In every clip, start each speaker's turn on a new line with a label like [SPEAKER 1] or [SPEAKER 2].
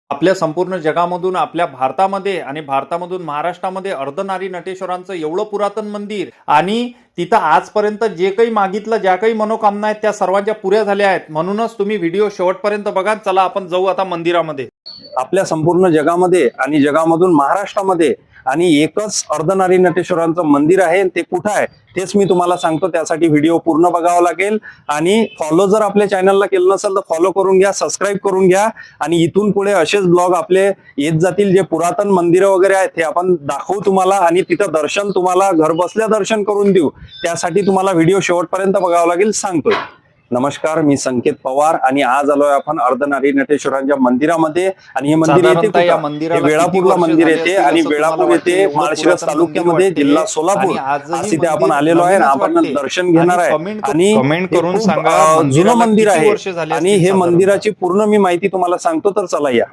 [SPEAKER 1] आपल्या संपूर्ण जगामधून आपल्या भारतामध्ये आणि भारतामधून महाराष्ट्रामध्ये अर्धनारी नटेश्वरांचं एवढं पुरातन मंदिर आणि तिथं आजपर्यंत जे काही मागितलं, ज्या काही मनोकामना आहेत त्या सर्वांच्या पुऱ्या झाल्या आहेत. म्हणूनच तुम्ही व्हिडिओ शेवटपर्यंत बघा. चला आपण जाऊ आता मंदिरामध्ये.
[SPEAKER 2] आपल्या संपूर्ण जगामध्ये आणि जगामधून महाराष्ट्रामध्ये आणि एकच अर्धनारी नटेश्वरांचं मंदिर आहे. ते कुठं आहे तेच मी तुम्हाला सांगतो. त्यासाठी व्हिडिओ पूर्ण बघावा लागेल आणि फॉलो जर आपल्या चॅनलला केलं नसेल तर फॉलो करून घ्या, सबस्क्राईब करून घ्या आणि इथून पुढे असेच ब्लॉग आपले येत जातील. जे पुरातन मंदिरं वगैरे आहेत ते आपण दाखवू तुम्हाला आणि तिथं दर्शन तुम्हाला घर बसल्या दर्शन करून देऊ. त्यासाठी तुम्हाला व्हिडिओ शेवटपर्यंत बघावा लागेल सांगतोय. नमस्कार, मी संकेत पवार आणि आज आलोय आपण अर्धनारी नटेश्वरांच्या मंदिरामध्ये. आणि हे मंदिर येते वेळापूरला मंदिर येते आणि वेळापूर येते माळशिरस तालुक्यामध्ये, जिल्हा सोलापूर. आज तिथे आपण आलेलो आहे. आपण दर्शन घेणार आहे आणि
[SPEAKER 1] कमेंट करून सांगा
[SPEAKER 2] जुनं मंदिर आहे आणि हे मंदिराची पूर्ण मी माहिती तुम्हाला सांगतो. तर चला या.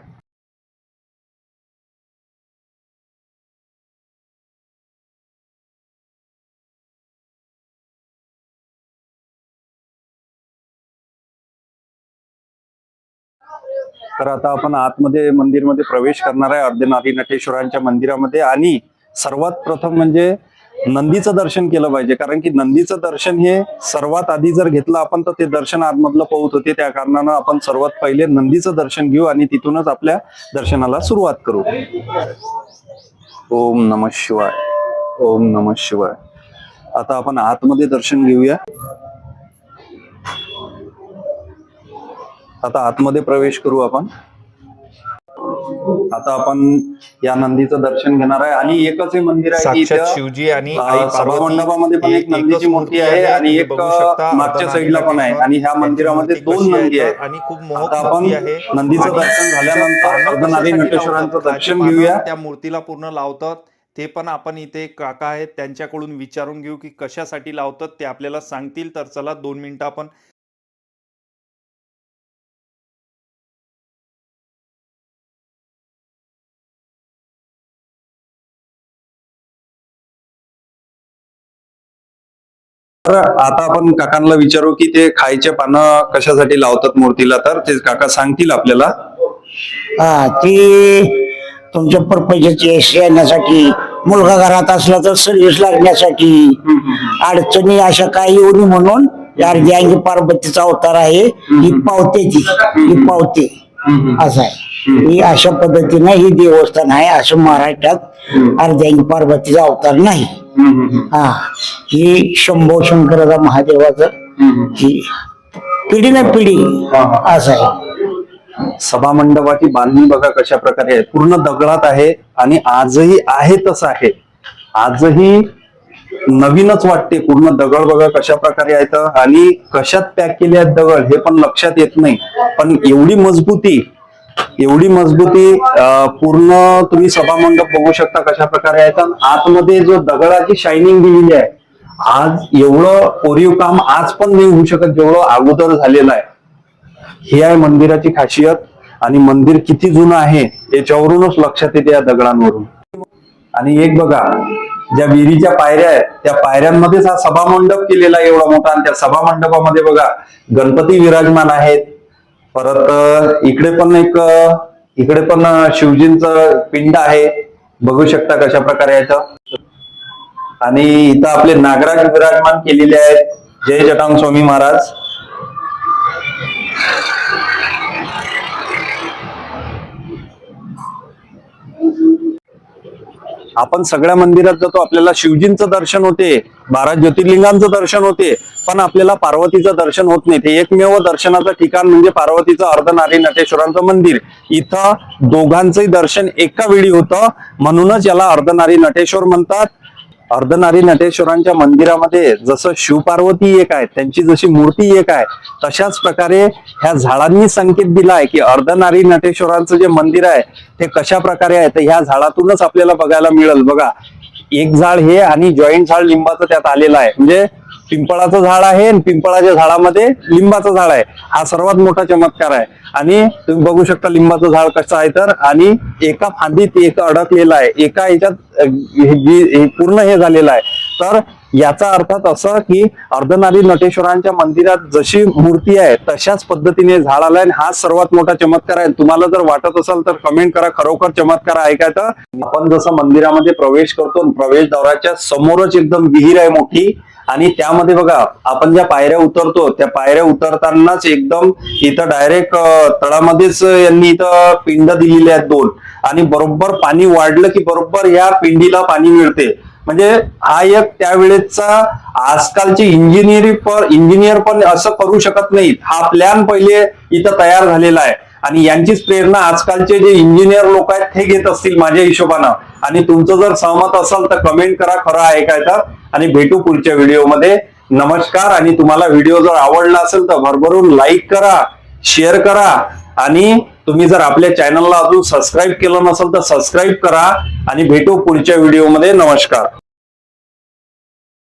[SPEAKER 2] तर आता आपण आतमध्ये मंदिरमध्ये प्रवेश करणार आहे अर्धनारी नटेश्वरांच्या मंदिरामध्ये. आणि सर्वात प्रथम म्हणजे नंदीचं दर्शन केलं पाहिजे, कारण की नंदीचं दर्शन हे सर्वात आधी जर घेतलं आपण तर ते दर्शन आतमधलं पाहत होते. त्या कारणानं आपण सर्वात पहिले नंदीचं दर्शन घेऊ आणि तिथूनच आपल्या दर्शनाला सुरुवात करू. ओम नमः शिवाय, ओम नमः शिवाय. आता आपण आतमध्ये दर्शन घेऊया. आता आतमध्ये प्रवेश करू आपण. आता आपण या नंदीचं दर्शन घेणार आहे आणि एकच हे मंदिर आहे.
[SPEAKER 1] शिवजी आणि
[SPEAKER 2] सभामंडपामध्ये पण एक नंदीची मूर्ती आहे आणि एक मागच्या साईडला पण आहे आणि ह्या मंदिरामध्ये दोन नंदी आहेत.
[SPEAKER 1] आणि खूप
[SPEAKER 2] आता आपण नंदीचं दर्शन झाल्यानंतर अर्धनारी नटेश्वरांचं दर्शन घेऊया.
[SPEAKER 1] त्या मूर्तीला पूर्ण लावतात ते पण आपण इथे काका आहेत त्यांच्याकडून विचारून घेऊ की कशासाठी लावतात. ते आपल्याला सांगतील. तर चला 2 मिनिटं आपण
[SPEAKER 2] आता आपण काकांना विचारू की ते खायचे पानं कशासाठी लावतात मूर्तीला. तर ते काका सांगतील आपल्याला.
[SPEAKER 3] ती तुमच्या पर्पजची यश येण्यासाठी, मुलगा घरात असला तर सर्व्हिस लागण्यासाठी, अडचणी अशा काही येऊ नये म्हणून अर्ध्यांगी पार्वतीचा अवतार आहे. ही पावते, ही पावते असं आहे. ही अशा पद्धतीनं ही देवस्थान आहे. असं महाराष्ट्रात अर्ध्यांगी पार्वतीचा अवतार नाही. ही शंभो शंकराचा महादेवाचं ही पिढी ना पिढी असं आहे.
[SPEAKER 2] सभा मंडपाची बांधणी बघा कशा प्रकारे आहे. पूर्ण दगडात आहे आणि आजही आहे तसं आहे. आजही नवीनच वाटते. पूर्ण दगड बघा कशा प्रकारे आहेत आणि कशात पॅक केले आहेत दगड हे पण लक्षात येत नाही. पण एवढी मजबूती पूर्ण तुम्ही सभा मंडप बघू शकता कशा प्रकारे आहेत. आतमध्ये जो दगडाची शायनिंग दिलेली आहे, आज एवढं कोरीव काम आज पण नाही होऊ शकत जेवढं अगोदर झालेलं आहे. ही आहे मंदिराची खासियत. आणि मंदिर किती जुनं आहे याच्यावरूनच लक्षात येते या दगडांवरून. आणि एक बघा, ज्या विहिरीच्या पायऱ्या आहेत त्या पायऱ्यांमध्येच हा सभा मंडप केलेला आहे एवढा मोठा. आणि त्या सभा मंडपामध्ये बघा गणपती विराजमान आहेत. परत इकडे पण शिवजींचं पिंड आहे, बघू शकता कशा प्रकारे आहेत. आणि इथं आपले नागराज विराजमान केलेले आहेत. जय जटांग स्वामी महाराज. आपण सगळ्या मंदिरात जातो, आपल्याला शिवजींचं दर्शन होते, 12 ज्योतिर्लिंगांचं दर्शन होते, पण आपल्याला पार्वतीचं दर्शन होत नाही. ते एकमेव दर्शनाचं ठिकाण म्हणजे पार्वतीचं अर्धनारी नटेश्वरांचं मंदिर. इथं दोघांचंही दर्शन एका वेळी होतं, म्हणूनच याला अर्धनारी नटेश्वर म्हणतात. अर्धनारी नटेश्वरांच्या मंदिरामध्ये जसं शिवपार्वती एक आहे, त्यांची जशी मूर्ती एक आहे, तशाच प्रकारे ह्या झाडांनी संकेत दिला आहे की अर्धनारी नटेश्वरांचं जे मंदिर आहे ते कशा प्रकारे आहे. तर ह्या झाडातूनच आपल्याला बघायला मिळेल. बघा, एक झाड हे आणि जॉईंट झाड लिंबाचं त्यात आलेलं आहे. म्हणजे पिंपळाचं झाड आहे आणि पिंपळाच्या झाडामध्ये लिंबाचं झाड आहे. हा सर्वात मोठा चमत्कार आहे. आणि तुम्ही बघू शकता लिंबाचं झाड कसं आहे तर, आणि एका फांदीत एक अडकलेलं आहे, एका ह्याच्यात पूर्ण हे झालेलं आहे. तर याचा अर्थात असं की अर्धनारी नटेश्वरांच्या मंदिरात जशी मूर्ती आहे तशाच पद्धतीने झाड आलाय आणि हा सर्वात मोठा चमत्कार आहे. तुम्हाला जर वाटत असेल तर कमेंट करा, खरोखर चमत्कार आहे का? तर आपण जसं मंदिरामध्ये प्रवेश करतो, प्रवेशद्वाराच्या समोरच एकदम विहीर आहे मोठी, आणि त्यामध्ये बघा आपण ज्या पायऱ्या उतरतो त्या पायऱ्या उतरतानाच एकदम इथं डायरेक्ट तळामध्येच यांनी इथं पिंड दिलेली आहेत 2, आणि बरोबर पाणी वाढलं की बरोबर या पिंडीला पाणी मिळते. म्हणजे हा एक त्यावेळेचा आजकालचे इंजिनियर पण असं करू शकत नाहीत. हा प्लॅन पहिले इथं तयार झालेला आहे आणि यांचीच प्रेरणा आजकालचे जे इंजिनियर लोक आहेत ते घेत असतील माझ्या हिशोबानं. आणि तुमचं जर सहमत असेल तर कमेंट करा खरं आहे काय तर, आणि भेटू पुढच्या व्हिडिओमध्ये. नमस्कार. आणि तुम्हाला व्हिडिओ जर आवडला असेल तर भरभरून लाईक करा, शेअर करा, आणि तुम्ही जर आपल्या चॅनलला अजून सबस्क्राईब केलं नसेल तर सबस्क्राईब करा. आणि भेटू पुढच्या व्हिडिओमध्ये. नमस्कार.